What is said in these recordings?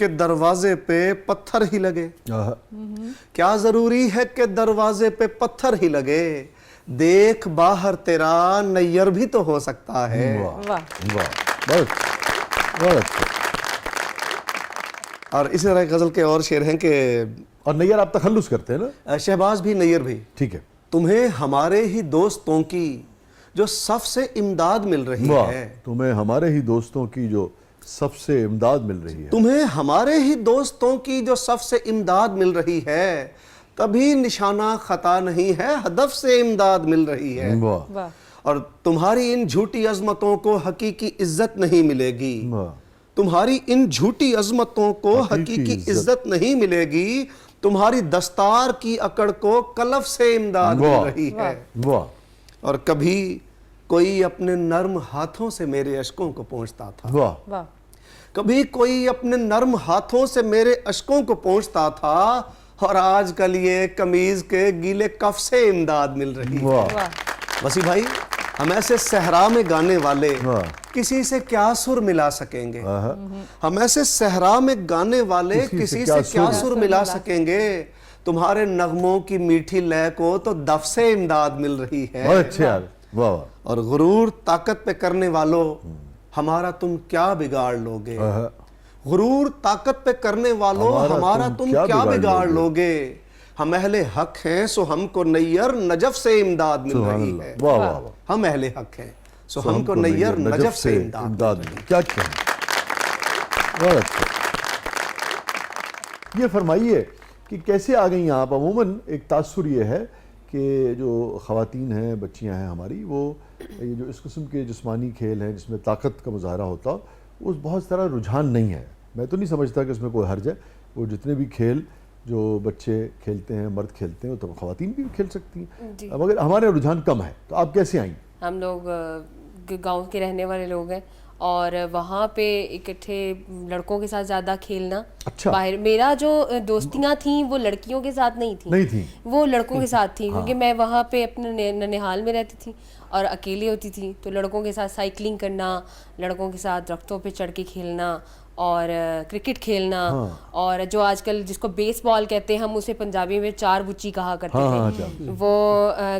کہ دروازے پہ پتھر ہی لگے آہا۔ کیا ضروری ہے کہ دروازے پہ پتھر ہی لگے دیکھ باہر تیرا نیر بھی تو ہو سکتا ہے واہ واہ واہ، بہت بہت اچھا۔ اور اسی طرح ایک غزل کے اور شعر ہیں کہ اور نیر آپ تخلص کرتے ہیں نا؟ شہباز بھی نیر بھی ٹھیک ہے۔ تمہیں ہمارے ہی دوستوں کی جو صف سے امداد مل رہی واہ، ہے تمہیں ہمارے ہی دوستوں کی جو سب سے امداد مل رہی ہے۔ تمہیں ہمارے ہی دوستوں کی جو صف سے امداد مل رہی ہے کبھی نشانہ خطا نہیں ہے ہدف سے امداد مل رہی ہے واہ واہ اور تمہاری ان جھوٹی عظمتوں کو حقیقی عزت نہیں ملے گی واہ، تمہاری ان جھوٹی عظمتوں کو حقیقی عزت نہیں ملے گی تمہاری دستار کی اکڑ کو کلف سے امداد مل واہ، رہی ہے واہ، اور کبھی کوئی اپنے نرم ہاتھوں سے میرے اشکوں کو پونچھتا تھا واہ، واہ کبھی کوئی اپنے نرم ہاتھوں سے میرے اشکوں کو پونچھتا تھا اور آج کل یہ قمیض کے گیلے کف سے امداد مل رہی ہے واہ، واہ وسیع بھائی ہم ایسے صحرا میں گانے والے واہ، کسی سے کیا سر ملا سکیں گے آہا، ہم ایسے صحرا میں گانے والے کسی سے کیا سر ملا سکیں گے تمہارے نغموں کی میٹھی لے کو تو دف سے امداد مل رہی ہے بہت اچھے یار، واہ واہ، اور غرور طاقت پہ کرنے والوں ہمارا تم کیا بگاڑ لوگے آہا، غرور طاقت پہ کرنے والوں ہمارا تم کیا بگاڑ لوگے ہم اہل حق ہیں سو ہم کو نیر نجف سے امداد مل سبحان رہی اللہ، ہے واہ واہ واہ، ہم اہل حق ہیں سو ہم کو نیر نجف سے امداد مل رہی ہے کیا کہیں، بہت اچھا۔ یہ فرمائیے کہ کیسے آ گئیں آپ؟ عموماً ایک تاثر یہ ہے کہ جو خواتین ہیں، بچیاں ہیں ہماری، وہ یہ جو اس قسم کے جسمانی کھیل ہیں جس میں طاقت کا مظاہرہ ہوتا اس بہت سارا رجحان نہیں ہے۔ میں تو نہیں سمجھتا کہ اس میں کوئی حرج ہے، وہ جتنے بھی کھیل جو بچے کھیلتے ہیں، مرد کھیلتے ہیں، تو خواتین بھی کھیل سکتی ہیں، مگر ہمارے رجحان کم ہے۔ تو آپ کیسے آئیں؟ ہم لوگ گاؤں کے رہنے والے لوگ ہیں اور وہاں پہ اکٹھے لڑکوں کے ساتھ زیادہ کھیلنا اچھا۔ باہر میرا جو دوستیاں تھیں وہ لڑکیوں کے ساتھ نہیں تھیں وہ لڑکوں کے ساتھ تھیں کیونکہ میں وہاں پہ اپنے ننیحال میں رہتی تھی اور اکیلی ہوتی تھی تو لڑکوں کے ساتھ سائیکلنگ کرنا لڑکوں کے ساتھ درختوں پہ چڑھ کے کھیلنا اور کرکٹ کھیلنا اور جو آج کل جس کو بیس بال کہتے ہیں ہم اسے پنجابی میں چار بچی کہا کرتے تھے وہ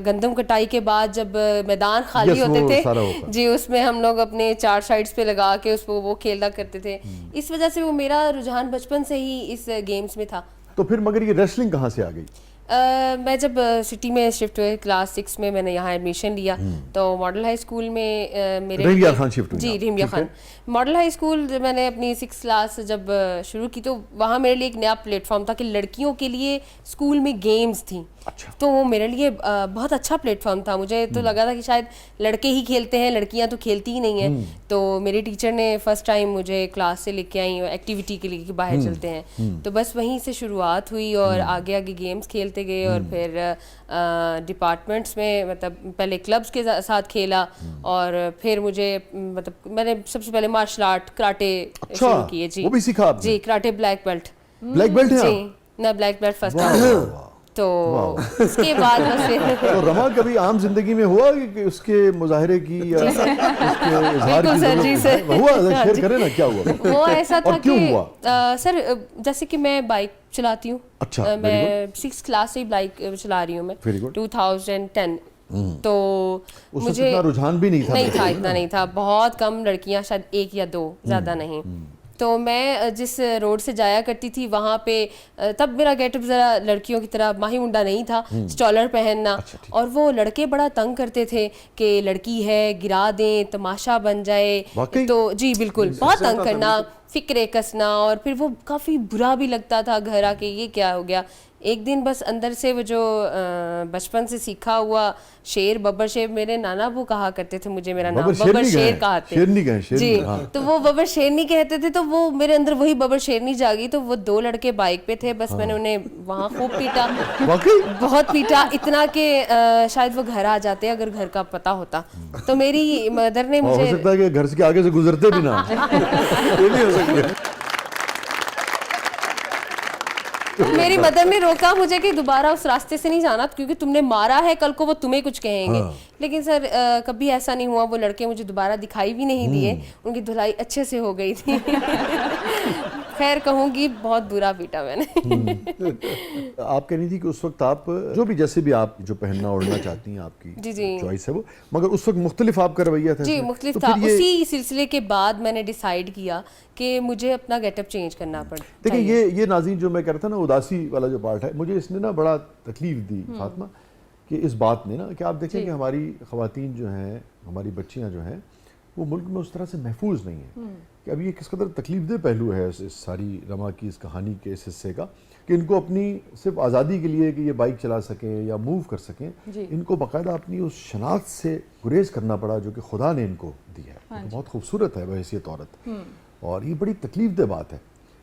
گندم کٹائی کے بعد جب میدان خالی ہوتے تھے جی اس میں ہم لوگ اپنے چار سائڈز پہ لگا کے اس کو وہ کھیلا کرتے تھے اس وجہ سے وہ میرا رجحان بچپن سے ہی اس گیمز میں تھا۔ تو پھر مگر یہ ریسلنگ کہاں سے آ گئی؟ میں جب سٹی میں شفٹ ہوئے کلاس 6 میں میں نے یہاں ایڈمیشن لیا تو ماڈل ہائی اسکول میں میرے رحیمیہ خان شفٹ ہوئی؟ جی Rahimiya Khan model high school میں نے اپنی 6 کلاس جب شروع کی تو وہاں میرے لیے ایک نیا پلیٹ فارم تھا کہ لڑکیوں کے لیے اسکول میں گیمز تھیں تو وہ میرے لیے بہت اچھا پلیٹ فارم تھا۔ مجھے تو لگا تھا کہ شاید لڑکے ہی کھیلتے ہیں لڑکیاں تو کھیلتی ہی نہیں ہیں تو میری ٹیچر نے فرسٹ ٹائم مجھے کلاس سے لے کے آئیں ایکٹیویٹی کے لیے کہ باہر چلتے ہیں تو بس وہیں سے شروعات ہوئی اور آگے آگے گیمز کھیلتے گئے اور پھر ڈپارٹمنٹس میں مطلب پہلے کلبس کے ساتھ کھیلا اور پھر مجھے مطلب میں نے سب سے پہلے مارشل آرٹ کراٹے شروع کیے جی وہ بھی سیکھا آپ نے؟ جی karate black belt black belt ہے جی نہ بلیک بیلٹ فرسٹ تو اس کے بعد تو رما کبھی عام زندگی میں ہوا کہ اس کے مظاہرے کی یا اس کے اظہار کی ضرورت ہوا؟ شیئر کریں نا کیا ہوا؟ وہ ایسا تھا کیوں کہ ہوا؟ سر جیسے کہ میں بائک چلاتی ہوں اچھا میں 6 کلاس سے ہی بائک چلا رہی ہوں میں 2010 تو مجھے رجحان بھی نہیں تھا اتنا نہیں تھا بہت کم لڑکیاں شاید 1 یا 2 زیادہ نہیں تو میں جس روڈ سے جایا کرتی تھی وہاں پہ تب میرا گیٹ اپ ذرا لڑکیوں کی طرح ماہی منڈا نہیں تھا اسٹالر پہننا اور وہ لڑکے بڑا تنگ کرتے تھے کہ لڑکی ہے گرا دیں تماشا بن جائے تو جی بالکل بہت تنگ کرنا فکرے کسنا اور پھر وہ کافی برا بھی لگتا تھا گھر آ کے یہ کیا ہو گیا۔ ایک دن بس اندر سے وہ جو بچپن سے سیکھا ہوا شیر ببر شیر میرے نانا وہ کہا کرتے تھے مجھے میرا نام ببر شیر کہتے جی تو وہ ببر شیرنی کہتے تھے تو وہ میرے اندر وہی ببر شیرنی جاگی تو وہ 2 لڑکے بائک پہ تھے بس میں نے انہیں وہاں خوب پیٹا بہت پیٹا اتنا کہ شاید وہ گھر آ جاتے اگر گھر کا پتہ ہوتا تو میری مدر نے مجھے ہو سکتا ہے کہ گھر کے آگے سے گزرتے بھی نہ میری مدر نے روکا مجھے کہ دوبارہ اس راستے سے نہیں جانا کیونکہ تم نے مارا ہے کل کو وہ تمہیں کچھ کہیں گے لیکن سر کبھی ایسا نہیں ہوا وہ لڑکے مجھے دوبارہ دکھائی بھی نہیں دیے ان کی دھلائی اچھے سے ہو گئی تھی خیر کہوں گی بہت برا پیٹا میں نے. آپ کہہ رہی تھی کہ اس وقت آپ جو بھی جیسے بھی آپ جو پہننا اوڑھنا چاہتی ہیں آپ کی چوائس ہے وہ, مگر اس وقت مختلف آپ کا رویہ تھا. جی مختلف تھا. اسی سلسلے کے بعد میں نے ڈیسائیڈ کیا کہ مجھے اپنا گیٹ اپ چینج کرنا پڑ. دیکھیں یہ ناظرین جو میں کہہ رہا تھا نا اداسی والا جو پارٹ ہے, مجھے اس نے نا بڑا تکلیف دی فاطمہ, کہ اس بات نے نا کہ آپ دیکھیں کہ ہماری خواتین جو ہیں, ہماری بچیاں جو ہیں, وہ ملک میں اس طرح سے محفوظ نہیں ہیں. کہ اب یہ کس قدر تکلیف دہ پہلو ہے اس ساری رما کی اس کہانی کے اس حصے کا, کہ ان کو اپنی صرف آزادی کے لیے کہ یہ بائک چلا سکیں یا موو کر سکیں, ان کو باقاعدہ اپنی اس شناخت سے گریز کرنا پڑا جو کہ خدا نے ان کو دی ہے. بہت خوبصورت ہے بحیثیت عورت, اور یہ بڑی تکلیف دہ بات ہے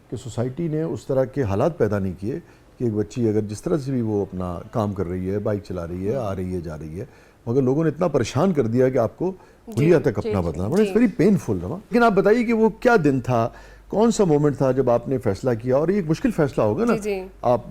کہ سوسائٹی نے اس طرح کے حالات پیدا نہیں کیے کہ ایک بچی اگر جس طرح سے بھی وہ اپنا کام کر رہی ہے, بائک چلا رہی ہے, آ رہی ہے, جا رہی ہے, مگر لوگوں نے اتنا پریشان کر دیا کہ آپ کو حلیہ تک اپنا بدلنا پڑا. It's very painful. لیکن آپ بتائیے کہ وہ کیا دن تھا, کون سا مومنٹ تھا جب آپ نے فیصلہ کیا, اور یہ ایک مشکل فیصلہ ہوگا نا, آپ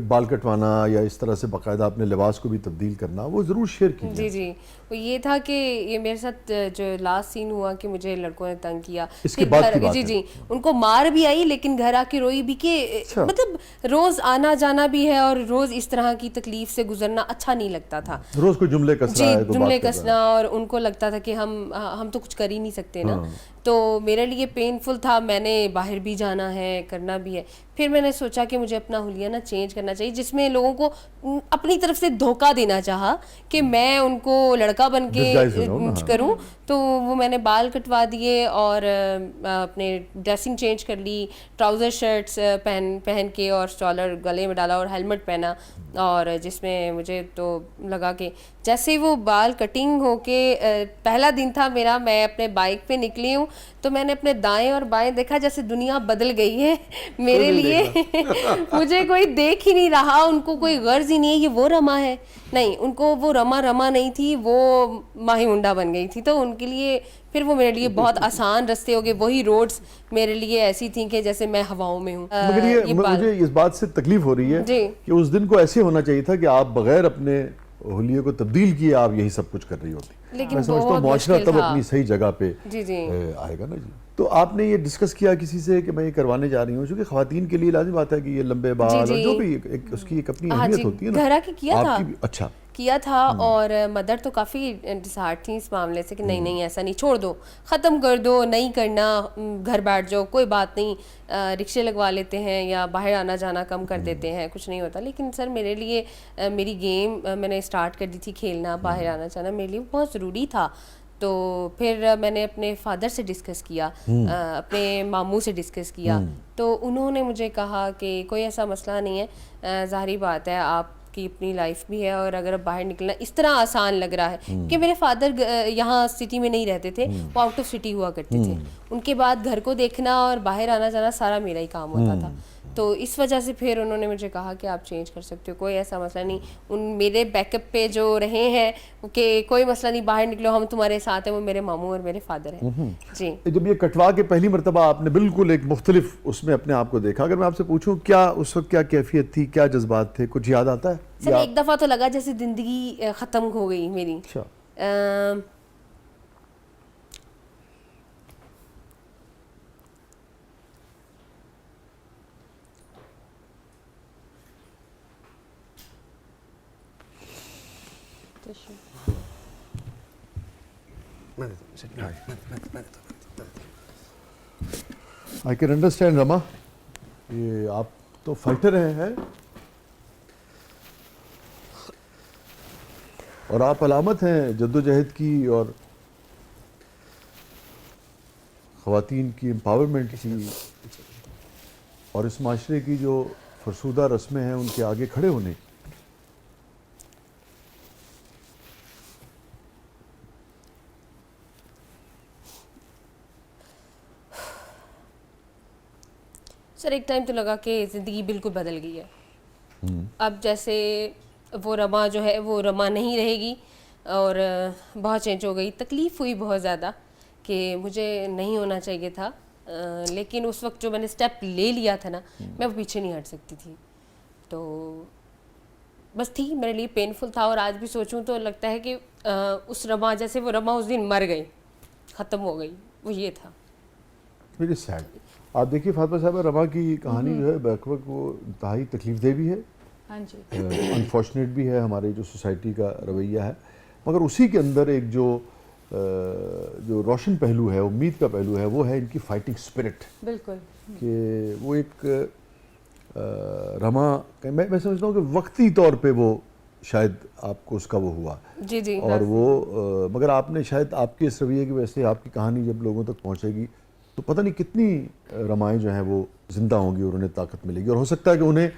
بال کٹوانا یا اس طرح سے باقاعدہ اپنے لباس کو بھی تبدیل کرنا, وہ ضرور شیئر کیجیے. جی وہ یہ تھا کہ یہ میرے ساتھ جو لاسٹ سین ہوا کہ مجھے لڑکوں نے تنگ کیا, اس کے بعد کی بات ہے. جی ان کو مار بھی آئی, لیکن گھر آ کے روئی بھی کہ مطلب روز آنا جانا بھی ہے اور روز اس طرح کی تکلیف سے گزرنا اچھا نہیں لگتا تھا. روز کوئی جملے کسنا ہے, جملے کسنا, اور ان کو لگتا تھا کہ ہم تو کچھ کر ہی نہیں سکتے نا. تو میرے لیے پینفل تھا, میں نے باہر بھی جانا ہے, کرنا بھی ہے. پھر میں نے سوچا کہ مجھے اپنا حلیہ نا چینج کرنا چاہیے, جس میں لوگوں کو اپنی طرف سے دھوکہ دینا چاہا کہ میں ان کو لڑکا بن کے کروں. تو وہ میں نے بال کٹوا دیے اور اپنے ڈریسنگ چینج کر لی, ٹراؤزر شرٹس پہن کے اور اسٹالر گلے میں ڈالا اور ہیلمٹ پہنا, اور جس میں مجھے تو لگا کہ جیسے وہ بال کٹنگ ہو کے پہلا دن تھا میرا, میں اپنے بائک پہ نکلی ہوں تو میں نے اپنے دائیں اور بائیں دیکھا جیسے دنیا بدل گئی ہے میرے لیے. مجھے کوئی دیکھ ہی نہیں رہا, ان کو کوئی غرض ہی نہیں ہے یہ وہ رما ہے, نہیں, ان کو وہ رما نہیں تھی, وہ ماہی منڈا بن گئی تھی. تو ان کے لیے پھر وہ میرے لیے بہت آسان رستے ہو گئے, وہی روڈز میرے لیے ایسی تھیں کہ جیسے میں ہواؤں میں ہوں. مگر یہ مجھے اس بات سے تکلیف ہو رہی ہے کہ اس دن کو ایسے ہونا چاہیے تھا کہ آپ بغیر اپنے حلیے کو تبدیل کیے آپ یہی سب کچھ کر رہی ہوتی. میں سمجھتا ہوں معاشرہ تب اپنی صحیح جگہ پہ آئے گا نا. جی تو آپ نے یہ ڈسکس کیا کسی سے کہ میں یہ کروانے جا رہی ہوں, چونکہ خواتین کے لیے لازم بات ہے کہ یہ لمبے بال اور جو بھی اس کی ایک اپنی اہمیت ہوتی ہے نا. گھر آ کے کیا تھا. اچھا کیا تھا, اور مدر تو کافی ڈسہارٹ تھی اس معاملے سے کہ نہیں ایسا نہیں, چھوڑ دو, ختم کر دو, نہیں کرنا, گھر بیٹھ جاؤ, کوئی بات نہیں, رکشے لگوا لیتے ہیں یا باہر آنا جانا کم کر دیتے ہیں, کچھ نہیں ہوتا. لیکن سر میرے لیے میری گیم میں نے اسٹارٹ کر دی تھی کھیلنا, باہر آنا جانا میرے لیے بہت ضروری تھا. تو پھر میں نے اپنے فادر سے ڈسکس کیا, اپنے ماموں سے ڈسکس کیا, تو انہوں نے مجھے کہا کہ کوئی ایسا مسئلہ نہیں ہے, ظاہری بات ہے آپ کی اپنی لائف بھی ہے, اور اگر باہر نکلنا اس طرح آسان لگ رہا ہے کہ میرے فادر یہاں سٹی میں نہیں رہتے تھے, وہ آؤٹ آف سٹی ہوا کرتے تھے, ان کے بعد گھر کو دیکھنا اور باہر آنا جانا سارا میرا ہی کام ہوتا تھا. تو اس وجہ سے پھر انہوں نے مجھے کہا کہ آپ چینج کر سکتے ہو, کوئی ایسا مسئلہ نہیں. ان میرے بیک اپ پہ جو رہے ہیں کہ کوئی مسئلہ نہیں, باہر نکلو ہم تمہارے ساتھ ہیں, وہ میرے ماموں اور میرے فادر ہیں. جی جب یہ کٹوا کے پہلی مرتبہ آپ نے بالکل ایک مختلف اس میں اپنے آپ کو دیکھا, اگر میں آپ سے پوچھوں کیا اس وقت کیا کیفیت تھی, کیا جذبات تھے, کچھ یاد آتا ہے؟ سر ایک دفعہ تو لگا جیسے زندگی ختم ہو گئی میری. I can understand رما, یہ آپ تو فائٹر ہیں اور آپ علامت ہیں جدوجہد کی اور خواتین کی امپاورمنٹ کی, اور اس معاشرے کی جو فرسودہ رسمیں ہیں ان کے آگے کھڑے ہونے کی. سر ایک ٹائم تو لگا کہ زندگی بالکل بدل گئی ہے, اب جیسے وہ رما جو ہے وہ رما نہیں رہے گی, اور بہت چینج ہو گئی. تکلیف ہوئی بہت زیادہ کہ مجھے نہیں ہونا چاہیے تھا, لیکن اس وقت جو میں نے سٹیپ لے لیا تھا نا, میں وہ پیچھے نہیں ہٹ سکتی تھی. تو بس تھی میرے لیے پینفل تھا, اور آج بھی سوچوں تو لگتا ہے کہ اس رما جیسے وہ رما اس دن مر گئی, ختم ہو گئی, وہ یہ تھا. Very sad. آپ دیکھیے فاطمہ صاحبہ، رما کی کہانی جو ہے بیک وقت وہ انتہائی تکلیف دہ بھی ہے، ہاں جی، انفارچونیٹ بھی ہے، ہمارے جو سوسائٹی کا رویہ ہے، مگر اسی کے اندر ایک جو روشن پہلو ہے، امید کا پہلو ہے، وہ ہے ان کی فائٹنگ اسپرٹ. بالکل. کہ وہ ایک رما، میں سمجھتا ہوں کہ وقتی طور پہ وہ شاید آپ کو اس کا وہ ہوا، جی جی. اور وہ مگر آپ نے شاید آپ کے اس رویے کی وجہ سے آپ کی کہانی جب لوگوں تک پہنچے گی تو پتہ نہیں کتنی رمائیں جو ہیں وہ زندہ ہوں گی اور انہیں طاقت ملے گی، اور ہو سکتا ہے کہ انہیں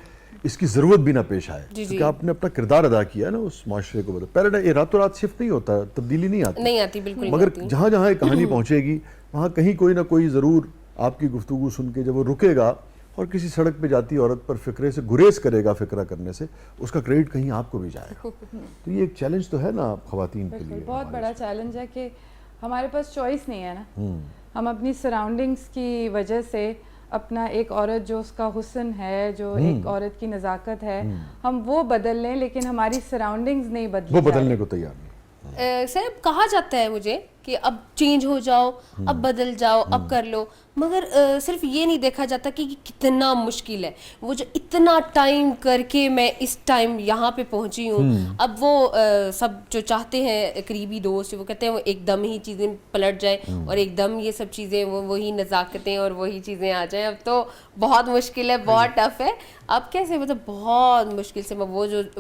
اس کی ضرورت بھی نہ پیش آئے، کیونکہ آپ نے اپنا کردار ادا کیا نا اس معاشرے کو. پیراڈائز یہ راتوں رات شفٹ نہیں ہوتا، تبدیلی نہیں آتی، بالکل. مگر جہاں جہاں ایک کہانی پہنچے گی وہاں کہیں کوئی نہ کوئی ضرور آپ کی گفتگو سن کے جب وہ رکے گا اور کسی سڑک پہ جاتی عورت پر فکرے سے گریز کرے گا، فکرہ کرنے سے، اس کا کریڈٹ کہیں آپ کو بھی جائے گا. تو یہ ایک چیلنج تو ہے نا خواتین کے لیے، بہت بڑا چیلنج ہے کہ ہمارے پاس چوائس نہیں ہے نا. ہم اپنی سراؤنڈنگس کی وجہ سے اپنا ایک عورت جو اس کا حسن ہے، جو ایک عورت کی نزاکت ہے، ہم وہ بدل لیں، لیکن ہماری سراؤنڈنگز نہیں بدلیں، وہ بدلنے کو تیار نہیں. صاحب کہا جاتا ہے مجھے کہ اب چینج ہو جاؤ، اب بدل جاؤ، اب کر لو، مگر صرف یہ نہیں دیکھا جاتا کہ کتنا مشکل ہے. وہ جو اتنا ٹائم کر کے میں اس ٹائم یہاں پہ پہنچی ہوں، اب وہ سب جو چاہتے ہیں قریبی دوست، وہ کہتے ہیں وہ ایک دم ہی چیزیں پلٹ جائیں اور ایک دم یہ سب چیزیں وہی نزاکتیں اور وہی چیزیں آ جائیں. اب تو بہت مشکل ہے، بہت ٹف ہے. اب کیسے مطلب بہت مشکل سے میں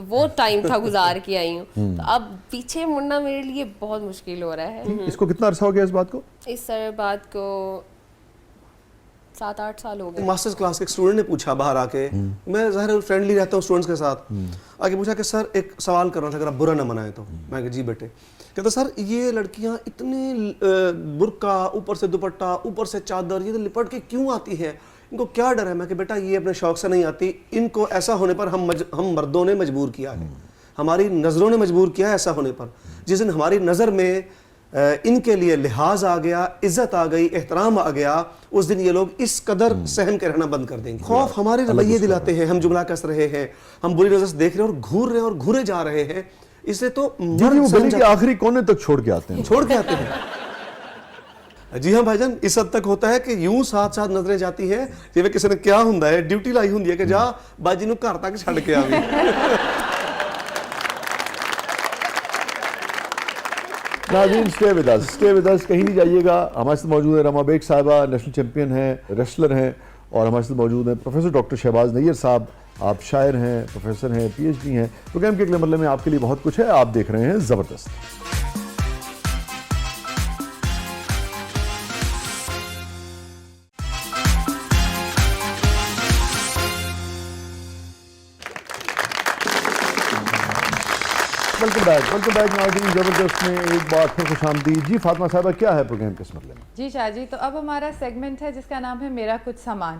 وہ ٹائم تھا گزار کے آئی ہوں، تو اب پیچھے مڑنا میرے لیے بہت مشکل ہو رہا ہے. اس کو کتنا عرصہ ہو گیا اس بات کو؟ اس بات کو 7-8 سال ہو گئے. ماسٹرز کلاس کے ایک اسٹوڈنٹ نے پوچھا باہر آ کے، میں ظاہر فرینڈلی رہتا ہوں اسٹوڈنٹس کے ساتھ، آگے پوچھا کہ سر ایک سوال کرنا تھا اگر آپ برا نہ منائیں تو. میں کہ جی بیٹے. کہتا سر یہ لڑکیاں اتنے برقع، اوپر سے دوپٹہ، اوپر سے چادر، یہ لپٹ کے کیوں آتی ہیں؟ ان کو کیا ڈر ہے؟ میں کہ بیٹا یہ اپنے شوق سے نہیں آتی، ان کو ایسا ہونے پر ہم مردوں نے مجبور کیا ہے، ہماری نظروں نے مجبور کیا ہے ایسا ہونے پر. جس دن ہماری نظر میں ان کے لیے لحاظ آ گیا، عزت آ گئی، احترام آ گیا، اس دن یہ لوگ اس قدر سہم کے رہنا بند کر دیں گے. خوف ہمارے رویے دلاتے ہیں، ہم جملہ کس رہے ہیں، ہم بری نظر سے دیکھ رہے ہیں اور گھور رہے ہیں اور گھورے جا رہے ہیں. اس لیے تو وہ گلی کے آخری کونے تک چھوڑ کے آتے ہیں. جی ہاں بھائی جان، اس حد تک ہوتا ہے کہ یوں ساتھ ساتھ نظریں جاتی ہیں جیسے کسی نے کیا ہوں ہے ڈیوٹی لائی ہوں کہ جا باجی نو گھر تک چھڑ کے آوی. ناظرین اسٹے ود اس، کہیں نہیں جائیے گا. ہمارے ساتھ موجود ہیں رما بیگ صاحبہ، نیشنل چیمپئن ہیں، ریسلر ہیں، اور ہمارے ساتھ موجود ہیں پروفیسر ڈاکٹر شہباز نیر صاحب. آپ شاعر ہیں، پروفیسر ہیں، پی ایچ ڈی ہیں. پروگرام کے اگلے مرحلے میں آپ کے لیے بہت کچھ ہے. آپ دیکھ رہے ہیں زبردست. ویلکم بیک ناظرین زبردست میں ایک بار پھر خوش آمدید. جی فاطمہ صاحبہ، کیا ہے پروگرام کے اس مرحلے میں؟ جی شاہ جی، تو اب ہمارا سیگمنٹ ہے جس کا نام ہے میرا کچھ سامان.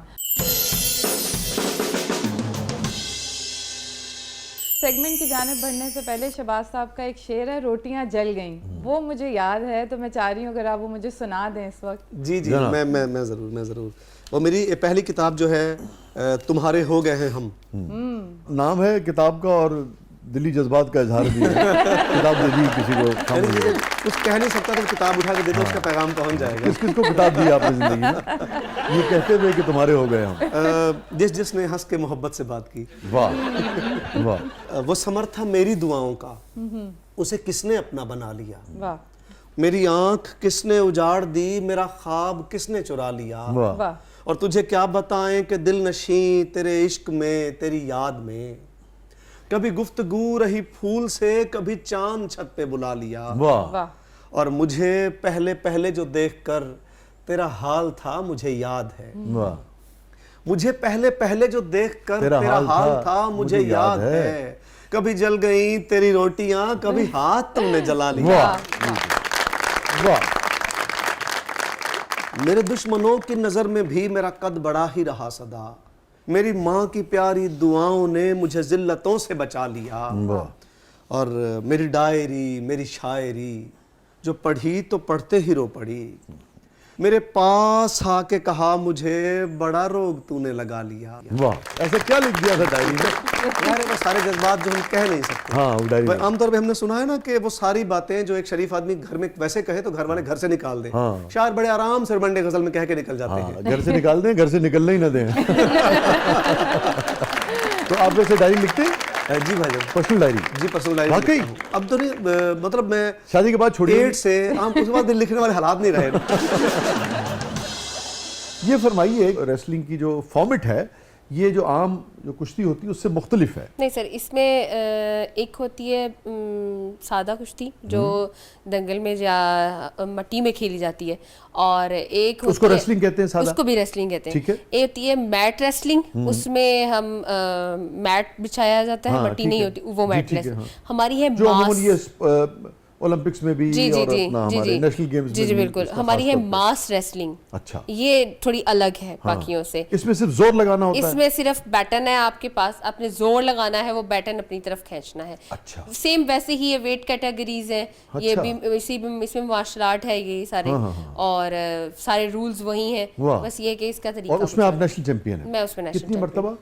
سیگمنٹ کی جانب بڑھنے سے پہلے شہباز صاحب کا ایک شعر ہے، روٹیاں جل گئیں، وہ مجھے یاد ہے، تو میں چاہ رہی ہوں اگر آپ وہ مجھے سنا دیں اس وقت. جی جی میں ضرور. وہ میری پہلی کتاب جو ہے تمہارے ہو گئے ہیں ہم، نام ہے کتاب کا اور دلی جذبات کا اظہار بھی ہے. کتاب دے دی کسی کو، کچھ کہہ نہیں سکتا تو کتاب اٹھا کے دے دو، اس کا پیغام پہنچ جائے گا. کس کو کتاب دی آپ نے زندگی میں یہ کہتے ہوئے کہ تمہارے ہو گئے ہم؟ جس نے ہنس کے محبت سے بات کی. واہ واہ. وہ ثمر تھا میری دعاؤں کا، اسے کس نے اپنا بنا لیا. واہ. میری آنکھ کس نے اجاڑ دی، میرا خواب کس نے چرا لیا. واہ. اور تجھے کیا بتائیں کہ دل نشیں تیرے عشق میں، تیری یاد میں. کبھی گفتگو رہی پھول سے، کبھی چاند چھت پہ بلا لیا. واہ. اور مجھے پہلے جو دیکھ کر تیرا حال تھا مجھے یاد ہے. واہ. مجھے پہلے جو دیکھ کر تیرا حال تھا مجھے یاد ہے. کبھی جل گئیں تیری روٹیاں، کبھی ہاتھ تم نے جلا لیا. واہ. میرے دشمنوں کی نظر میں بھی میرا قد بڑا ہی رہا صدا. میری ماں کی پیاری دعاؤں نے مجھے ذلتوں سے بچا لیا. اور میری ڈائری، میری شاعری جو پڑھی تو پڑھتے ہی رو پڑی. میرے پاس آ کے کہا مجھے بڑا روگ تو نے لگا لیا. واہ ایسا کیا لکھ دیا تھا ڈائری میں؟ یار وہ سارے جذبات جو ہم کہہ نہیں سکتے. ہاں وہ ڈائری میں عام طور پہ ہم نے سنا ہے نا کہ وہ ساری باتیں جو ایک شریف آدمی گھر میں ویسے کہے تو گھر والے گھر سے نکال دیں. شاعر بڑے آرام سے بنڈے غزل میں کہہ کے نکل جاتے ہیں. گھر سے نکال دیں, گھر سے نکلنا ہی نہ دیں. تو آپ ویسے ڈائری لکھتے ہیں؟ جی بھائی جان پرسنل ڈائری. جی پرسنل ڈائری واقعی اب تو نہیں, مطلب میں شادی کے بعد چھوڑی پیٹ سے عام اس کے بعد لکھنے والے حالات نہیں رہے. یہ فرمائیے ریسلنگ کی جو فارمیٹ ہے یہ جو عام جو کشتی ہوتی ہے اس سے مختلف ہے؟ نہیں سر, اس میں ایک ہوتی ہے سادہ کشتی جو دنگل میں یا مٹی میں کھیلی جاتی ہے, اور ایک اس کو ریسلنگ کہتے ہیں سادہ, اس کو بھی ریسلنگ کہتے ہیں. ٹھیک ہے. ایک ہوتی ہے میٹ ریسلنگ, اس میں ہم میٹ بچھایا جاتا ہے, مٹی نہیں ہوتی, وہ میٹ ریسلنگ. ہماری ہے ماس اولمپکس میں بھی اور اپنا ہمارے نیشنل گیمز میں جی بالکل, ہماری ہے ماس ریسلنگ. اچھا, یہ تھوڑی الگ ہے باقیوں سے. اس میں صرف زور لگانا ہوتا ہے؟ اس میں صرف بیٹن ہے آپ کے پاس, آپ نے زور لگانا ہے, وہ بیٹن اپنی طرف کھینچنا ہے. اچھا, سیم ویسے ہی یہ ویٹ کیٹیگریز ہیں, یہ بھی اس میں مارشل آرٹ ہے یہ سارے, اور سارے رولز وہی ہیں, بس یہ کہ اس کا طریقہ. اور اس میں آپ نیشنل چیمپئن ہیں؟ میں اس میں نیشنل کتنی مرتبہ؟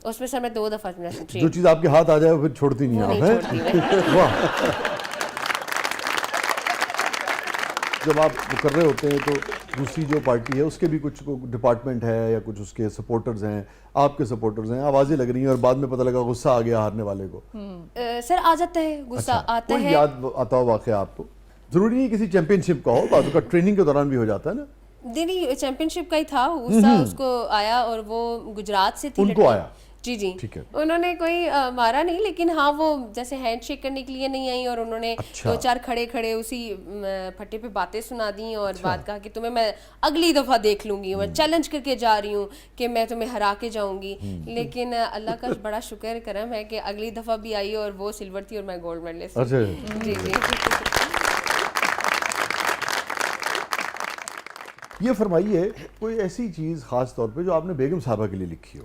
اس میں سر میں 2 دفعہ نیشنل جو چیز آپ کے ہاتھ آ جائے پھر چھوڑتی نہیں آپ ہیں. واہ. جب آپ کر رہے ہوتے ہیں تو دوسری جو پارٹی ہے اس کے بھی کچھ ڈپارٹمنٹ ہے یا کچھ اس کے سپورٹرز ہیں, آپ کے سپورٹرز ہیں, آوازیں لگ رہی ہیں اور بعد میں پتہ لگا غصہ آ گیا ہارنے والے کو؟ سر آ جاتا ہے غصہ, آتا ہے. کوئی یاد آتا ہو واقعہ آپ کو؟ ضروری نہیں کسی چیمپئن شپ کا ہو, بعض کا ٹریننگ کے دوران بھی ہو جاتا ہے نا. نہیں چیمپئن شپ کا ہی تھا غصہ, اس کو آیا, اور وہ گجرات سے تھی. ان کو آیا؟ جی جی, ٹھیک ہے. انہوں نے کوئی مارا نہیں, لیکن ہاں وہ جیسے ہینڈ شیک کرنے کے لیے نہیں آئی, اور انہوں نے 2-4 کھڑے اسی پھٹے پہ باتیں سنا دیں, اور بات کہا کہ تمہیں میں اگلی دفعہ دیکھ لوں گی, میں چیلنج کر کے جا رہی ہوں کہ میں تمہیں ہرا کے جاؤں گی. لیکن اللہ کا بڑا شکر کرم ہے کہ اگلی دفعہ بھی آئی, اور وہ سلور تھی اور میں گولڈ میڈلسٹ. جی جی. یہ فرمائیے کوئی ایسی چیز خاص طور پہ جو آپ نے بیگم صاحبہ کے لیے لکھی ہو؟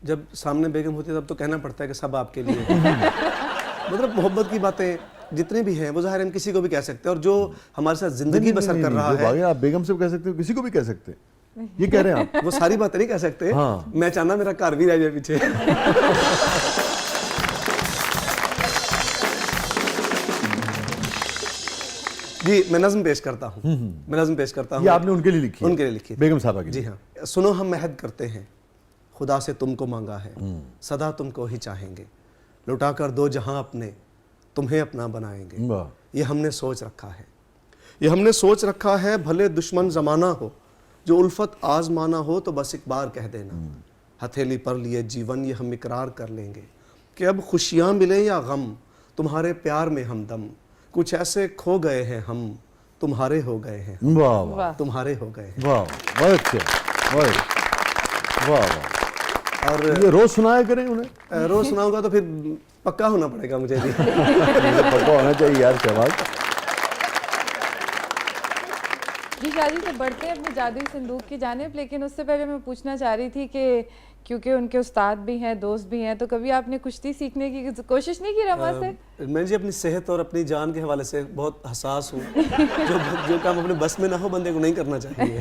جب سامنے بیگم ہوتی ہے تب تو کہنا پڑتا ہے کہ سب آپ کے لیے. مطلب محبت کی باتیں جتنے بھی ہیں وہ ظاہر ہم کسی کو بھی کہہ سکتے ہیں, اور جو ہمارے ساتھ زندگی بسر کر رہا ہے. آپ بیگم سے کہہ سکتے ہو, کسی کو بھی کہہ سکتے ہیں, یہ کہہ رہے ہیں آپ؟ وہ ساری باتیں نہیں کہہ سکتے, میں چاہنا میرا گھر بھی رہ جائے پیچھے. جی میں نظم پیش کرتا ہوں. یہ آپ نے ان کے لیے لکھی؟ ان کے لیے لکھی, بیگم صاحبہ کے لیے. جی ہاں. سنو ہم عہد کرتے ہیں, خدا سے تم کو مانگا ہے, سدا تم کو ہی چاہیں گے, لٹا کر 2 جہاں اپنے تمہیں اپنا بنائیں گے. یہ ہم نے سوچ رکھا ہے, بھلے دشمن زمانہ ہو, جو الفت آزمانا ہو تو بس ایک بار کہہ دینا, ہتھیلی پر لیے جیون یہ ہم اقرار کر لیں گے کہ اب خوشیاں ملیں یا غم, تمہارے پیار میں ہم دم, کچھ ایسے کھو گئے ہیں ہم, تمہارے ہو گئے ہیں, تمہارے ہو گئے ہیں. اور یہ روز سنایا کریں انہیں؟ روز سناؤں گا تو پھر پکا ہونا پڑے گا مجھے بھی. پکا ہونا چاہیے یار. شہباز جی شادی سے بڑھتے ہیں اپنے جادوئی صندوق کی جانب, لیکن اس سے پہلے میں پوچھنا چاہ رہی تھی کہ کیونکہ ان کے استاد بھی ہیں, دوست بھی ہیں, تو کبھی آپ نے کشتی سیکھنے کی کوشش نہیں کی رما سے؟ میں جی اپنی صحت اور اپنی جان کے حوالے سے بہت حساس ہوں. جو کام اپنے بس میں نہ ہو بندے کو نہیں کرنا چاہیے.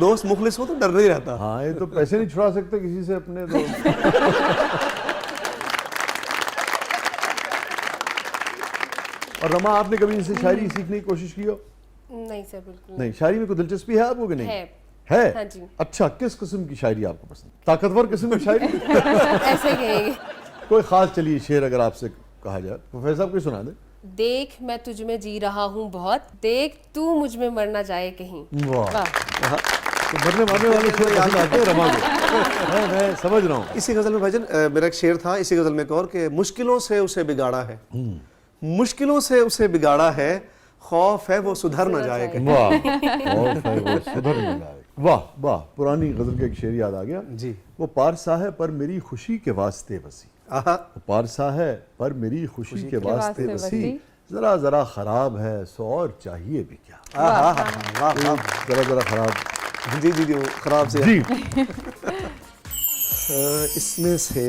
دوست مخلص ہو تو ڈر نہیں رہتا. ہاں یہ تو پیسے نہیں چھڑا سکتے کسی سے اپنے دوست. اور رما آپ نے کبھی ان سے شاعری سیکھنے کی کوشش کی ہو؟ نہیں سر بالکل نہیں. شاعری میں کوئی دلچسپی ہے آپ کو کہ نہیں ہے؟ ہے. اچھا, کس قسم کی شاعری آپ کو پسند؟ طاقتور قسم کی شاعری؟ ایسے کہیں گے. کوئی خاص چلیے شعر اگر آپ سے کہا جائے, پروفیسر صاحب کوئی سنا دیں. دیکھ میں تجھ میں جی رہا ہوں بہت, دیکھ تو مجھ میں مرنا جائے کہیں. واہ, مرنے مارنے والے شعر یاد آتے ہیں رما کو, میں سمجھ رہا ہوں. اسی غزل میں بھائی جان میرا ایک شعر تھا, اسی غزل میں ایک اور, کہ مشکلوں سے اسے بگاڑا ہے, مشکلوں سے اسے بگاڑا ہے, خوف ہے وہ سدھر نہ جائے کہیں. واہ واہ, پرانی غزل کا ایک شعر یاد آ گیا. جی. وہ پارسا ہے پر میری خوشی کے واسطے بسی, وہ پارسا ہے پر میری خوشی کے واسطے بسی, ذرا ذرا خراب ہے سو اور چاہیے بھی کیا. ذرا ذرا خراب. جی جی جی, خراب سے جی. اس میں سے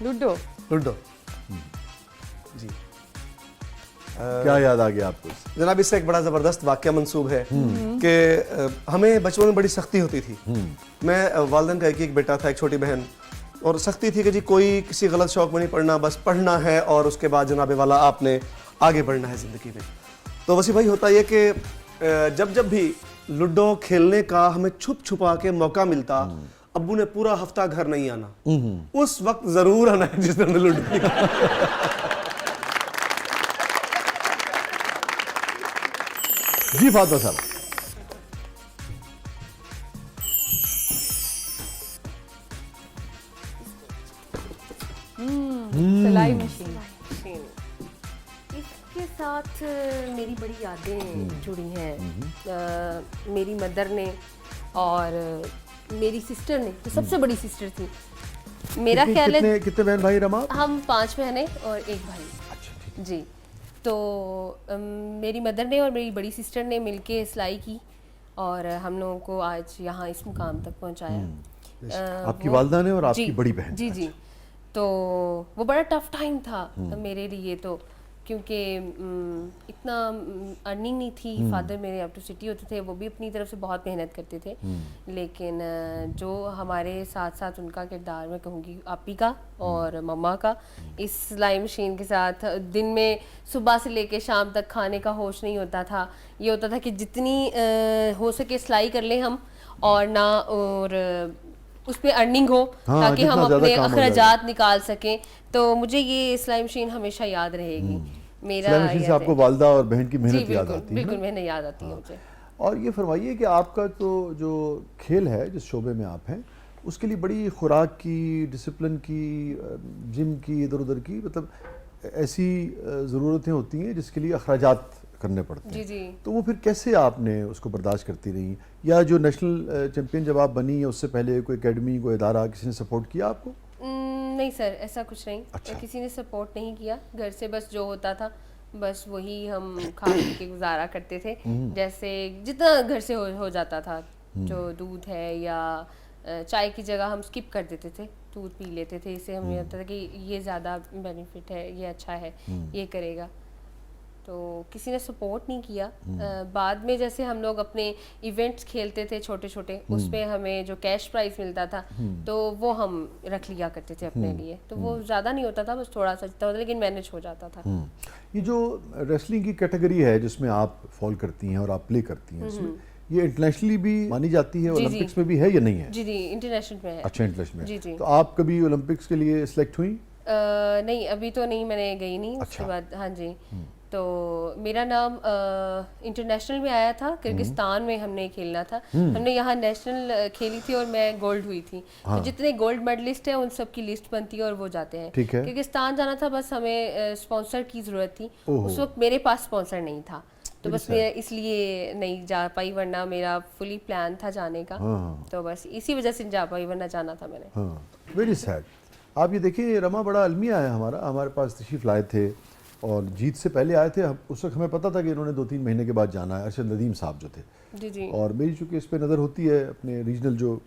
لوڈو. جی کیا یاد آ گیا آپ کو؟ جناب اس سے ایک بڑا زبردست واقعہ منسوب ہے کہ ہمیں بچپن میں بڑی سختی ہوتی تھی. میں والدین کا ایک بیٹا تھا, ایک چھوٹی بہن, اور سختی تھی کہ جی کوئی کسی غلط شوق میں نہیں پڑھنا, بس پڑھنا ہے اور اس کے بعد جناب والا آپ نے آگے بڑھنا ہے زندگی میں. تو وسیع بھائی ہوتا یہ کہ جب بھی لوڈو کھیلنے کا ہمیں چھپ چھپا کے موقع ملتا, ابو نے پورا ہفتہ گھر نہیں آنا, اس وقت ضرور آنا ہے جس نے لوڈو کھیلا. جی فاطمہ صاحب. سلائی مشین. اس کے ساتھ میری بڑی یادیں جڑی ہیں. میری مدر نے اور میری سسٹر نے, جو سب سے بڑی سسٹر تھی, میرا خیال ہے کتنے بہن بھائی رما؟ ہم 5 بہنیں اور 1 بھائی. اچھا جی. تو میری مدر نے اور میری بڑی سسٹر نے مل کے سلائی کی اور ہم لوگوں کو آج یہاں اس مقام تک پہنچایا. آپ کی والدہ نے اور آپ کی بڑی بہن؟ جی جی. تو وہ بڑا ٹف ٹائم تھا میرے لیے, تو کیونکہ اتنا ارننگ نہیں تھی. فادر میرے اپ ٹو سٹی ہوتے تھے, وہ بھی اپنی طرف سے بہت محنت کرتے تھے, لیکن جو ہمارے ساتھ ساتھ ان کا کردار, میں کہوں گی آپی کا اور مما کا, اس سلائی مشین کے ساتھ دن میں صبح سے لے کے شام تک کھانے کا ہوش نہیں ہوتا تھا. یہ ہوتا تھا کہ جتنی ہو سکے سلائی کر لیں ہم, اور نہ اور اس پہ ارننگ ہو تاکہ ہم اپنے اخراجات نکال سکیں. تو مجھے یہ سلائی مشین ہمیشہ یاد رہے گی. میرا سلائی مشین سے آپ کو والدہ اور بہن کی محنت یاد آتی ہے؟ بالکل محنت یاد آتی ہے مجھے. اور یہ فرمائیے کہ آپ کا تو جو کھیل ہے, جس شعبے میں آپ ہیں, اس کے لیے بڑی خوراک کی, ڈسپلن کی, جم کی, ادھر ادھر کی, مطلب ایسی ضرورتیں ہوتی ہیں جس کے لیے اخراجات کرنے پڑتے ہیں. جی جی. تو وہ پھر کیسے آپ نے اس کو برداشت کرتی رہی, یا جو نیشنل چیمپئن جب آپ بنی, اس سے پہلے کوئی اکیڈمی, کوئی ادارہ, کسی نے سپورٹ کیا آپ کو؟ نہیں سر, ایسا کچھ نہیں. کسی نے سپورٹ نہیں کیا. گھر سے بس جو ہوتا تھا بس وہی ہم کھا پی کے گزارا کرتے تھے, جیسے جتنا گھر سے ہو جاتا تھا. جو دودھ ہے یا چائے کی جگہ ہم سکپ کر دیتے تھے, دودھ پی لیتے تھے. اس سے ہمیں ہوتا تھا کہ یہ زیادہ بینیفٹ ہے, یہ اچھا ہے, یہ کرے گا. تو کسی نے سپورٹ نہیں کیا. بعد میں جیسے ہم لوگ اپنے ایونٹس کھیلتے تھے چھوٹے چھوٹے, اس میں ہمیں جو کیش پرائز ملتا تھا تو وہ ہم رکھ لیا کرتے تھے اپنے لیے. تو وہ زیادہ نہیں ہوتا تھا, بس تھوڑا سا ہوتا, لیکن مینیج ہو جاتا تھا. یہ جو ریسلنگ کی کیٹیگری ہے جس میں آپ فال کرتی ہیں اور آپ پلے کرتی ہیں, اس میں یہ انٹرنیشنلی بھی مانی جاتی ہے, اولمپکس میں بھی ہے یا نہیں ہے؟ جی جی, انٹرنیشنل میں ہے. اچھا, انٹرنیشنل میں. جی جی. تو آپ کبھی اولمپکس کے لیے سلیکٹ ہوئی؟ نہیں, ابھی تو نہیں, میں نے گئی نہیں. اس کے بعد ہاں جی, تو میرا نام انٹرنیشنل میں آیا تھا. کرگستان میں ہم نے کھیلنا تھا. ہم نے یہاں نیشنل کھیلی تھی اور میں گولڈ ہوئی تھی. تو جتنے گولڈ میڈلسٹ ہیں ان سب کی لسٹ بنتی ہے اور وہ جاتے ہیں. کرگستان جانا تھا, بس ہمیں اسپانسر کی ضرورت تھی. اس وقت میرے پاس اسپانسر نہیں تھا, تو بس میں اس لیے نہیں جا پائی, ورنہ میرا فلی پلان تھا جانے کا. تو بس اسی وجہ سے جا پائی, ورنہ جانا تھا میں نے. Very sad. آپ یہ دیکھیں, رما بڑا المیہ ہے ہمارے پاس تشریف لائے تھے, اور جیت سے پہلے آئے تھے. اس وقت ہمیں پتہ تھا کہ انہوں نے 2-3 مہینے کے بعد جانا ہے. ارشد ندیم صاحب جو تھے, جی جی, اور میری چونکہ اس پہ نظر ہوتی ہے اپنے ریجنل جو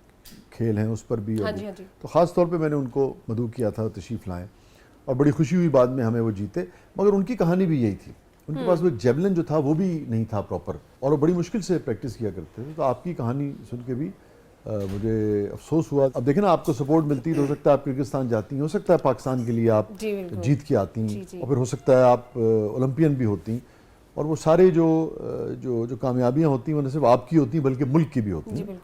کھیل ہیں اس پر بھی, ہاں جی ہاں جی, تو خاص طور پہ میں نے ان کو مدعو کیا تھا تشریف لائیں, اور بڑی خوشی ہوئی بعد میں ہمیں وہ جیتے. مگر ان کی کہانی بھی یہی تھی, ان کے پاس وہ جیولن جو تھا وہ بھی نہیں تھا پراپر, اور وہ بڑی مشکل سے پریکٹس کیا کرتے تھے. تو آپ کی کہانی سن کے بھی مجھے افسوس ہوا. اب دیکھیں نا, آپ کو سپورٹ ملتی تو ہو سکتا ہے آپ کرگستان جاتی ہیں, ہو سکتا ہے پاکستان کے لیے آپ جیت کے آتی ہیں, اور پھر ہو سکتا ہے آپ اولمپئن بھی ہوتی ہیں, اور وہ سارے جو کامیابیاں ہوتی ہیں وہ نہ صرف آپ کی ہوتی ہیں بلکہ ملک کی بھی ہوتی ہیں.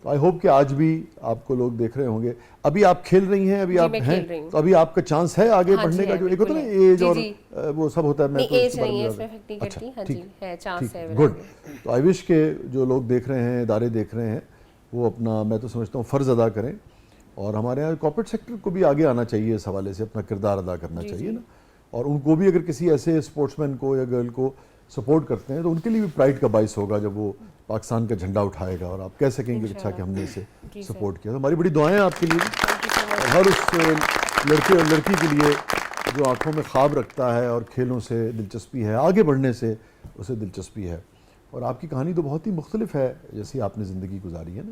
تو آئی ہوپ کہ آج بھی آپ کو لوگ دیکھ رہے ہوں گے. ابھی آپ کھیل رہی ہیں, ابھی آپ ہیں, تو ابھی آپ کا چانس ہے آگے بڑھنے کا. جو ایک ہوتا ہے نا ایج اور وہ سب ہوتا ہے, میں تو اس بارے میں گڈ. تو آئی وش کہ جو لوگ دیکھ رہے ہیں, ادارے دیکھ رہے ہیں, وہ اپنا, میں تو سمجھتا ہوں, فرض ادا کریں. اور ہمارے یہاں کارپوریٹ سیکٹر کو بھی آگے آنا چاہیے, اس حوالے سے اپنا کردار ادا کرنا چاہیے نا. اور ان کو بھی اگر کسی ایسے اسپورٹس مین کو یا گرل کو سپورٹ کرتے ہیں تو ان کے لیے بھی پرائڈ کا باعث ہوگا جب وہ پاکستان کا جھنڈا اٹھائے گا, اور آپ کہہ سکیں گے اچھا کہ ہم نے اسے سپورٹ کیا. تو ہماری بڑی دعائیں آپ کے لیے, اور ہر اس لڑکے اور لڑکی کے لیے جو آنکھوں میں خواب رکھتا ہے اور کھیلوں سے دلچسپی ہے, آگے بڑھنے سے اسے دلچسپی ہے. اور آپ کی کہانی تو بہت ہی مختلف ہے جیسی آپ نے زندگی گزاری ہے نا.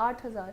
8,000।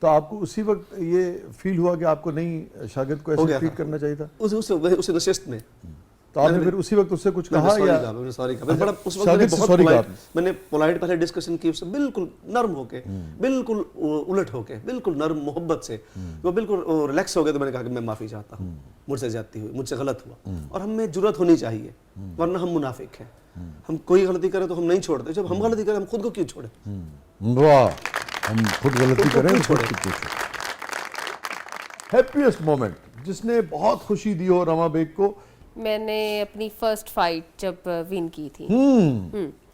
تو آپ کو اسی وقت یہ فیل ہوا کہ آپ کو نہیں شاگرد کو ایسے ٹریٹ کرنا چاہیے تھا؟ اس نشست میں تو آپ نے پھر اسی وقت اس سے کچھ کہا یا سوری کہا؟ بڑا اس وقت میں نے پولائٹ پہلے ڈسکشن کی اس سے بالکل نرم ہو کے، بالکل الٹ ہو کے، بالکل نرم محبت سے، وہ بالکل ریلیکس ہو گئے. تو میں نے کہا کہ میں معافی چاہتا ہوں، مجھ سے زیادتی ہوئی، مجھ سے غلط ہوا. اور ہم میں جرأت ہونی چاہیے، ورنہ ہم منافق ہیں. ہم کوئی غلطی کریں تو ہم نہیں چھوڑتے، جب ہم غلطی کریں ہم خود کو کیوں چھوڑیں؟ واہ، ہم خود غلطی کریں چھوڑیں. ہیپیسٹ مومنٹ جس نے بہت خوشی دی ہو رما بیگ کو؟ میں نے اپنی فرسٹ فائٹ جب ون کی تھی.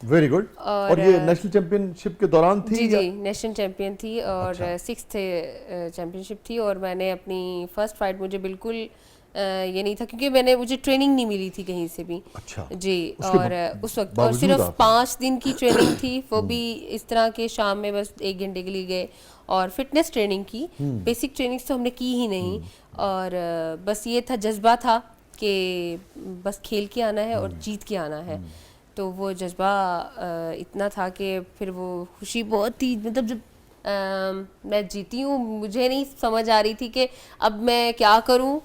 Very good. اور یہ نیشنل چیمپئن شپ کے دوران تھی؟ جی جی، نیشنل چیمپئن تھی اور 6th چیمپئن شپ تھی. اور میں نے اپنی فرسٹ فائٹ، مجھے بالکل یہ نہیں تھا کیونکہ مجھے ٹریننگ نہیں ملی تھی کہیں سے بھی. جی، اور اس وقت اور صرف 5 دن کی ٹریننگ تھی، وہ بھی اس طرح کے شام میں بس 1 گھنٹے کے لیے گئے اور فٹنس ٹریننگ کی. بیسک ٹریننگ تو ہم نے کی ہی نہیں. اور بس یہ تھا، جذبہ تھا کہ بس کھیل کے آنا ہے اور جیت کے آنا ہے. تو وہ جذبہ اتنا تھا کہ پھر وہ خوشی بہت تھی. مطلب جب میں جیتی ہوں، مجھے نہیں سمجھ آ رہی تھی کہ اب میں کیا کروں.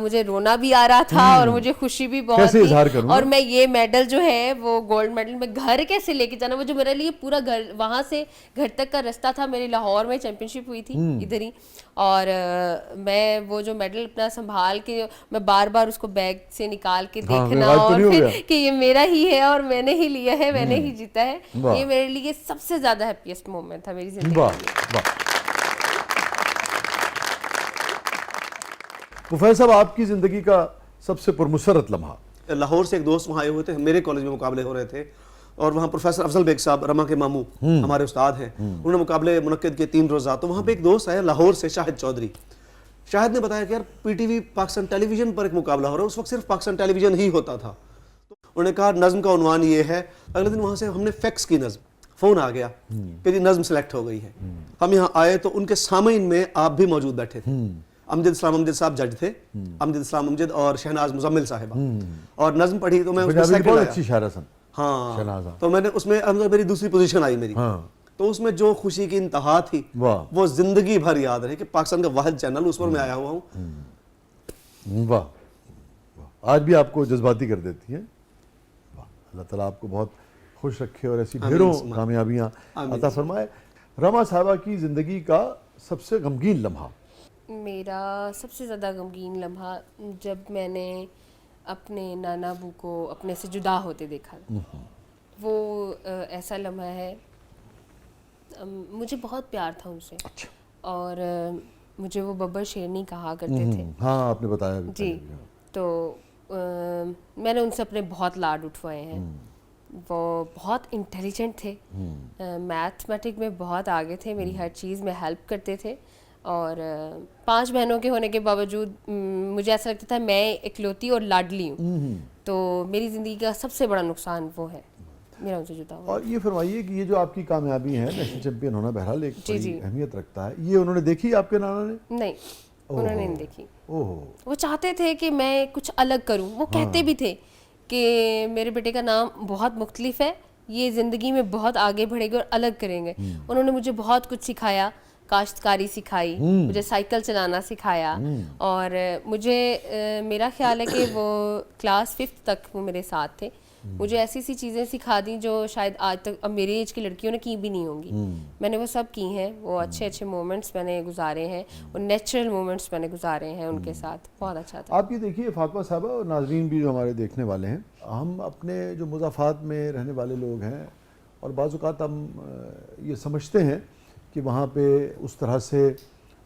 مجھے رونا بھی آ رہا تھا اور مجھے خوشی بھی بہت تھی. اور میں یہ میڈل جو ہے وہ گولڈ میڈل میں گھر کیسے لے کے جانا، وہ جو میرے لیے پورا گھر، وہاں سے گھر تک کا رستہ تھا. میری لاہور میں چیمپئن شپ ہوئی تھی ادھر ہی، اور میں وہ جو میڈل اپنا سنبھال کے میں بار بار اس کو بیگ سے نکال کے دیکھنا اور پھر کہ یہ میرا ہی ہے اور میں نے ہی لیا ہے، میں نے ہی جیتا ہے. یہ میرے لیے سب سے زیادہ ہیپیسٹ مومنٹ تھا میری زندگی میں. مفید صاحب، آپ کی زندگی کا سب سے پرمسرت لمحہ؟ لاہور سے ایک دوست وہاں آئے ہوئے تھے، میرے کالج میں مقابلے ہو رہے تھے، اور وہاں پروفیسر افضل بیگ صاحب رما کے ماموں ہمارے استاد ہیں، انہوں نے مقابلے منعقد کیے 3 روزہ. تو وہاں پہ ایک دوست آیا لاہور سے، شاہد چودھری. شاہد نے بتایا کہ یار پی ٹی وی پاکستان ٹیلی ویژن پر ایک مقابلہ ہو رہا ہے. اس وقت صرف پاکستان ٹیلی ویژن ہی ہوتا تھا. تو انہوں نے کہا نظم کا عنوان یہ ہے. اگلے دن وہاں سے ہم نے فیکس کی نظم، فون آ گیا کہ یہ نظم سلیکٹ ہو گئی ہے. ہم یہاں آئے تو ان کے سامعین میں آپ بھی موجود بیٹھے تھے. امجد اسلام امجد صاحب جج تھے، امجد اسلام امجد اور شہناز مزمل صاحبہ. اور نظم پڑھی تو میں اس میں سیکنڈ آیا. اچھی شاعرہ سن. ہاں، تو میں نے اس میں میری دوسری پوزیشن آئی میری. تو اس میں جو خوشی کی انتہا تھی وہ زندگی بھر یاد رہے کہ پاکستان کا واحد چینل اس پر میں آیا ہوا ہوں. واہ، آج بھی آپ کو جذباتی کر دیتی ہیں. اللہ تعالیٰ آپ کو بہت خوش رکھے اور ایسی ڈھیروں کامیابیاں عطا فرمائے. رما صاحبہ کی زندگی کا سب سے غمگین لمحہ؟ میرا سب سے زیادہ غمگین لمحہ جب میں نے اپنے نانا ابو کو اپنے سے جدا ہوتے دیکھا. وہ ایسا لمحہ ہے، مجھے بہت پیار تھا ان سے، اور مجھے وہ ببر شیرنی کہا کرتے تھے. ہاں، آپ نے بتایا جی. تو میں نے ان سے اپنے بہت لاڈ اٹھوائے ہیں. وہ بہت انٹیلیجنٹ تھے، میتھمیٹک میں بہت آگے تھے، میری ہر چیز میں ہیلپ کرتے تھے. اور 5 بہنوں کے ہونے کے باوجود مجھے ایسا لگتا تھا میں اکلوتی اور لاڈلی ہوں. تو میری زندگی کا سب سے بڑا نقصان وہ ہے، میرا ان سے جدا ہوا. اور یہ فرمائیے کہ یہ جو آپ کی کامیابی ہے، نیشنل چیمپئن ہونا بہرحال ایک بڑی اہمیت رکھتا ہے. یہ انہوں نے دیکھی آپ کے نانا نے؟ نہیں، انہوں نے نہیں دیکھی. اوہ، وہ چاہتے تھے کہ میں کچھ الگ کروں. وہ کہتے بھی تھے کہ میرے بیٹے کا نام بہت مختلف ہے، یہ زندگی میں بہت آگے بڑھے گا اور الگ کریں گے. انہوں نے مجھے بہت کچھ سکھایا، کاشتکاری سکھائی، مجھے سائیکل چلانا سکھایا. اور مجھے میرا خیال ہے کہ وہ کلاس 5th تک وہ میرے ساتھ تھے. مجھے ایسی سی چیزیں سکھا دیں جو شاید آج تک اب میری ایج کی لڑکیوں نے کی بھی نہیں ہوں گی. میں نے وہ سب کی ہیں. وہ اچھے مومنٹس میں نے گزارے ہیں، اور نیچرل مومنٹس میں نے گزارے ہیں ان کے ساتھ. بہت اچھا تھا. آپ یہ دیکھیے فاطمہ صاحبہ اور ناظرین بھی جو ہمارے دیکھنے والے ہیں، ہم اپنے جو مضافات میں رہنے والے لوگ ہیں، اور بعض اوقات ہم یہ سمجھتے ہیں کہ وہاں پہ اس طرح سے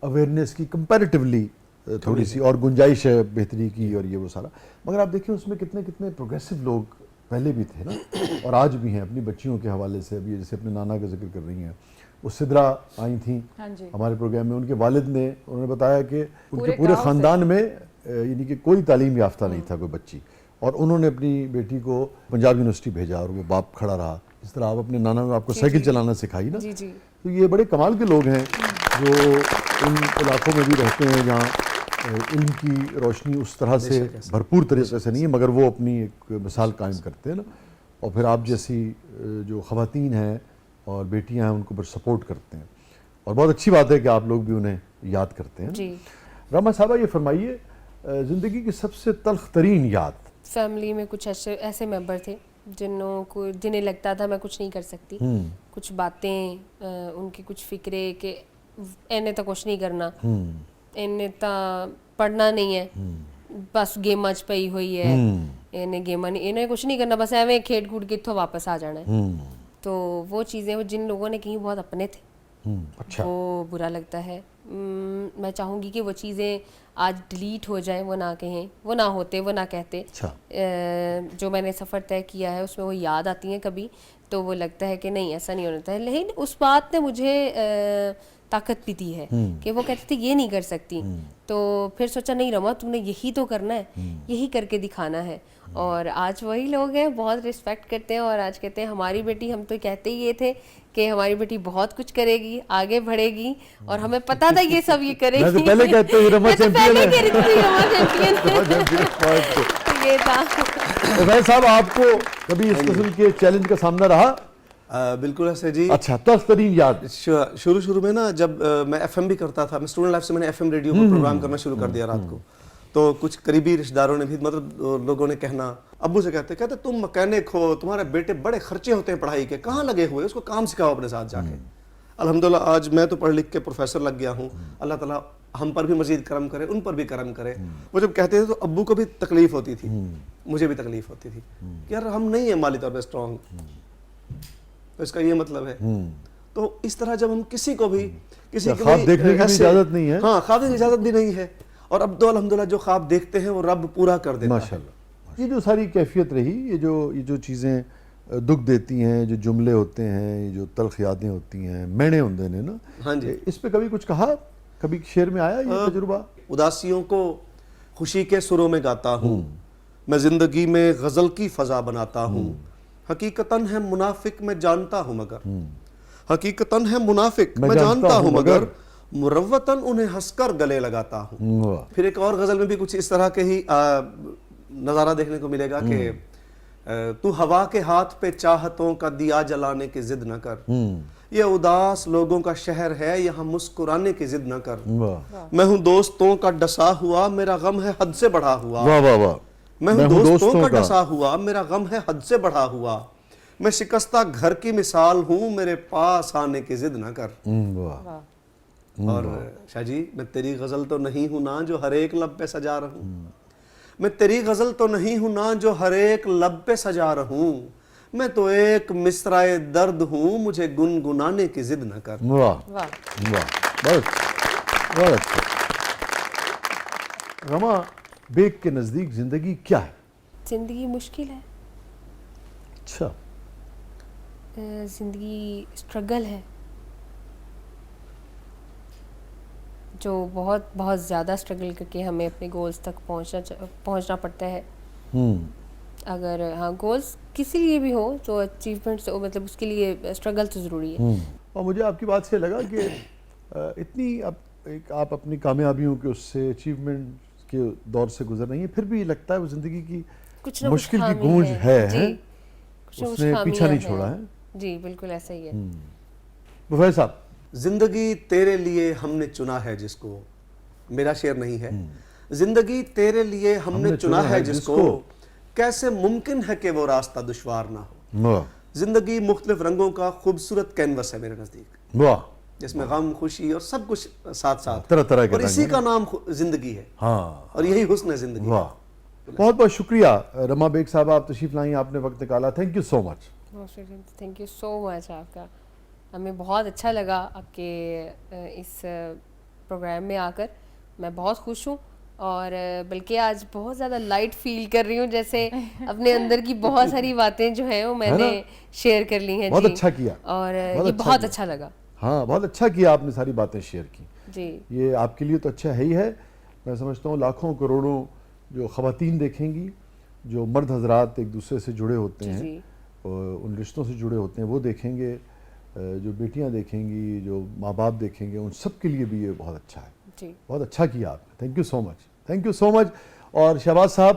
اویئرنیس کی کمپیریٹیولی تھوڑی سی اور گنجائش ہے بہتری کی اور یہ وہ سارا. مگر آپ دیکھیں اس میں کتنے پروگریسو لوگ پہلے بھی تھے نا، اور آج بھی ہیں. اپنی بچیوں کے حوالے سے ابھی جیسے اپنے نانا کا ذکر کر رہی ہیں، وہ سدرا آئی تھیں ہمارے پروگرام میں. ان کے والد نے انہوں نے بتایا کہ ان کے پورے خاندان میں یعنی کہ کوئی تعلیم یافتہ نہیں تھا کوئی بچی، اور انہوں نے اپنی بیٹی کو پنجاب یونیورسٹی بھیجا اور وہ باپ کھڑا رہا. اس طرح آپ اپنے نانا نے آپ کو سائیکل چلانا سکھائی نا. تو یہ بڑے کمال کے لوگ ہیں جو ان علاقوں میں بھی رہتے ہیں جہاں علم کی روشنی اس طرح سے بھرپور طریقے سے نہیں ہے، مگر وہ اپنی ایک مثال قائم کرتے ہیں نا. اور پھر آپ جیسی جو خواتین ہیں اور بیٹیاں ہیں ان کو پھر سپورٹ کرتے ہیں. اور بہت اچھی بات ہے کہ آپ لوگ بھی انہیں یاد کرتے ہیں. جی. رما صاحبہ یہ فرمائیے زندگی کی سب سے تلخ ترین یاد. فیملی میں کچھ ایسے ممبر تھے جنہیں لگتا تھا میں کچھ نہیں کر سکتی, کچھ باتیں ان کی کچھ فکرے کہ انہیں تو کچھ نہیں کرنا, انہیں تو پڑھنا نہیں ہے, بس گیماں چ پئی ہوئی ہے, انہیں کچھ نہیں کرنا, بس ایویں کھیڈ کھوڈ کے اتوں واپس آ جانا ہے. تو وہ چیزیں جن لوگوں نے کہیں بہت اپنے تھے, وہ برا لگتا ہے. میں چاہوں گی کہ وہ چیزیں آج ڈیلیٹ ہو جائیں, وہ نہ کہیں, وہ نہ ہوتے, وہ نہ کہتے. جو میں نے سفر طے کیا ہے اس میں وہ یاد آتی ہیں کبھی, تو وہ لگتا ہے کہ نہیں ایسا نہیں ہونا تھا. لیکن اس بات نے مجھے طاقت بھی دی ہے کہ وہ کہتے تھے یہ نہیں کر سکتی, تو پھر سوچا نہیں رما تم نے یہی تو کرنا ہے, یہی کر کے دکھانا ہے. اور آج وہی لوگ ہیں, بہت رسپیکٹ کرتے ہیں, اور آج کہتے ہیں ہماری بیٹی, ہم تو کہتے ہی یہ تھے کہ ہماری بیٹی بہت کچھ کرے گی, آگے بڑھے گی, اور ہمیں پتا تھا یہ سب یہ کرے گی. پہلے کہتے ہیں رما چیمپئن ہے. یہ تھا. بھائی صاحب آپ کو کبھی اس قسم کے چیلنج کا سامنا رہا؟ بالکل ایسے جی. اچھا, تلخ ترین یاد. شروع میں نا جب میں ایف ایم بھی کرتا تھا, میں اسٹوڈنٹ لائف سے میں نے ایف ایم ریڈیو پر پروگرام کرنا شروع کر دیا رات کو, تو کچھ قریبی رشتہ داروں نے بھی, مطلب لوگوں نے کہنا, ابو سے کہتے تم مکینک ہو, تمہارے بیٹے بڑے خرچے ہوتے ہیں پڑھائی کے, کہاں لگے ہوئے, اس کو کام سکھاؤ اپنے ساتھ جا کے. الحمدللہ آج میں تو پڑھ لکھ کے پروفیسر لگ گیا ہوں. اللہ تعالیٰ ہم پر بھی مزید کرم کرے, ان پر بھی کرم کرے. وہ جب کہتے تھے تو ابو کو بھی تکلیف ہوتی تھی, مجھے بھی تکلیف ہوتی تھی کہ یار ہم نہیں ہیں مالی طور پہ اسٹرانگ, تو اس کا یہ مطلب ہے. تو اس طرح جب ہم کسی کو بھی خواب دیکھنے کی اجازت نہیں ہے. ہاں, خواب کی اجازت بھی نہیں ہے, اور اب تو الحمدللہ جو خواب دیکھتے ہیں وہ رب پورا کر دیتا ہے. ماشاءاللہ. یہ جو ساری کیفیت رہی, یہ جو چیزیں دکھ دیتی ہیں, جو جملے ہوتے ہیں, یہ جو تلخ یادیں ہوتی ہیں, مینے ہوندے نے نا, ہاں جی, اس پہ کبھی کچھ کہا, کبھی شعر میں آیا یہ تجربہ؟ اداسیوں کو خوشی کے سروں میں گاتا ہوں, میں زندگی میں غزل کی فضا بناتا ہوں. حقیقتاً ہے منافق میں جانتا ہوں مگر, حقیقتاً ہے منافق میں جانتا ہوں مگر, مروتاً انہیں ہنس کر گلے لگاتا ہوں. پھر ایک اور غزل میں بھی کچھ اس طرح کے ہی نظارہ دیکھنے کو ملے گا کہ تو ہوا کے ہاتھ پہ چاہتوں کا دیا جلانے کی ضد نہ کر, یہ اداس لوگوں کا شہر ہے یہاں مسکرانے کی ضد نہ کر. میں ہوں دوستوں کا ڈسا ہوا, میرا غم ہے حد سے بڑھا ہوا. میں ہوں دوستوں کا ڈسا ہوا, میرا غم ہے حد سے بڑھا ہوا. میں شکستہ گھر کی مثال ہوں, میرے پاس آنے کی ضد نہ کر. اور شاہ جی, میں تیری غزل تو نہیں ہوں نا جو ہر ایک لب پہ سجا رہوں, میں تیری غزل تو نہیں ہوں نا جو ہر ایک لب پہ سجا رہوں, میں تو ایک مصرعِ درد ہوں, مجھے گنگنانے کی ضد نہ کر. واہ واہ, بہت اچھا. رما بیگ کے نزدیک زندگی کیا ہے؟ زندگی مشکل ہے. اچھا. زندگی اسٹرگل ہے, جو بہت زیادہ اسٹرگل کر کے ہمیں اپنے گولز تک پہنچنا پڑتا ہے. اگر ہاں گولز کسی لیے بھی ہو تو اچیومنٹ, مطلب اس کے لیے اسٹرگل تو ضروری ہے. اور مجھے آپ کی بات سے لگا کہ اتنی آپ اپنی کامیابیوں کے اس سے اچیومنٹ کے دور سے گزر رہی ہیں, پھر بھی لگتا ہے وہ زندگی کی مشکل کی گونج ہے, اس نے پیچھا نہیں چھوڑا ہے. جی بالکل ایسا ہی ہے. مفید صاحب, زندگی تیرے لیے ہم نے چنا ہے جس کو, میرا شعر نہیں ہے, زندگی تیرے لیے ہم نے چنا ہے جس کو, کیسے ممکن ہے کہ وہ راستہ دشوار نہ ہو. زندگی مختلف رنگوں کا خوبصورت کینوس ہے میرے نزدیک, جس میں غم, خوشی اور سب کچھ ساتھ ساتھ, طرح طرح کے, اور اسی کا نام زندگی ہے. اور یہی حسن ہے زندگی. بہت بہت شکریہ رما بیگ صاحب, آپ تشریف لائیں, آپ نے وقت نکالا. Thank you so much. Thank you so much آپ کا. ہمیں بہت اچھا لگا آپ کے اس پروگرام میں آ کر, میں بہت خوش ہوں, اور بلکہ آج بہت زیادہ لائٹ فیل کر رہی ہوں, جیسے اپنے اندر کی بہت ساری باتیں جو ہیں وہ میں نے شیئر کر لی ہیں. بہت اچھا کیا, اور یہ بہت اچھا لگا. ہاں بہت اچھا کیا آپ نے ساری باتیں شیئر کی. جی, یہ آپ کے لیے تو اچھا ہے ہی ہے. میں سمجھتا ہوں لاکھوں کروڑوں جو خواتین دیکھیں گی, جو مرد حضرات ایک دوسرے سے جڑے ہوتے ہیں, ان رشتوں سے جڑے ہوتے ہیں, وہ دیکھیں گے, جو بیٹیاں دیکھیں گی, جو ماں باپ دیکھیں گے, ان سب کے لیے بھی یہ بہت اچھا ہے. بہت اچھا کیا آپ نے. Thank you so much, thank you so much. اور شہباز صاحب,